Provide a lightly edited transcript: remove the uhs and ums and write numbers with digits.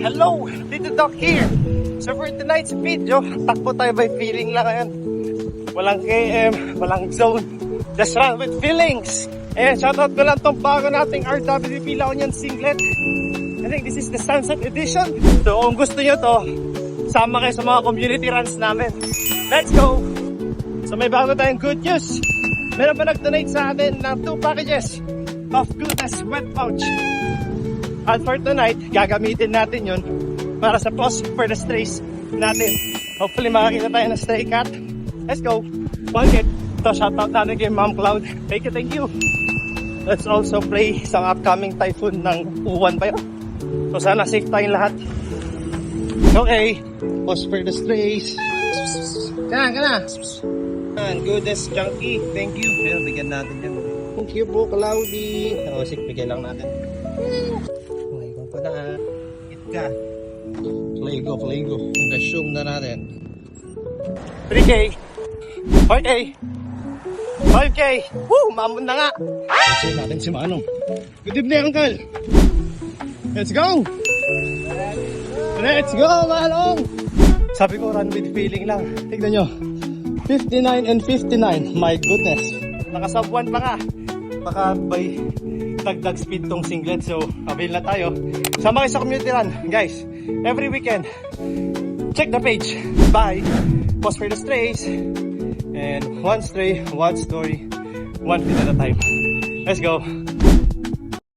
Hello! Dito Doc here! So for tonight's video, takbo tayo by feeling lang ngayon. Walang KM, walang zone. Just run with feelings! Ayan, shoutout ko lang tong bago nating RWP Laonian singlet. I think this is the Sunset Edition. So kung gusto nyo to, sama kayo sa mga community runs namin. Let's go! So may bago tayong good news. Meron pa nag-donate sa atin ng 2 packages of Goodness Wet Pouch. And for tonight, gagamitin natin yun para sa post for the strays natin. Hopefully makakita tayo ng stray cat. Let's go! One hit. Ito, shoutout natin kay Ma'am Cloud. Thank you. Let's also play sa upcoming typhoon ng Uwan pa yun. So sana safe tayong lahat. Okay, post for the strays. Kana. And Goodness Junkie, thank you. Pero bigyan natin yan. Thank you po, Cloudy. Bigyan lang natin. Okay, kung pa na. Hit ka. Play go. Resume na natin. 3K. 4K. 5K. Woo! Mamon na nga. Kasi natin si Manong. Good evening, Uncle. Let's go! Let's go, Manong! Sabi ko, run with feeling lang. Tignan nyo. 59 and 59. My goodness. Nakasub 1 pa nga. Baka by dagdag speed tong singlet. So, avail na tayo. Sama kayo sa community run. Guys, every weekend, check the page. Bye. Post for the strays. And one stray, one story, one pin at a time. Let's go.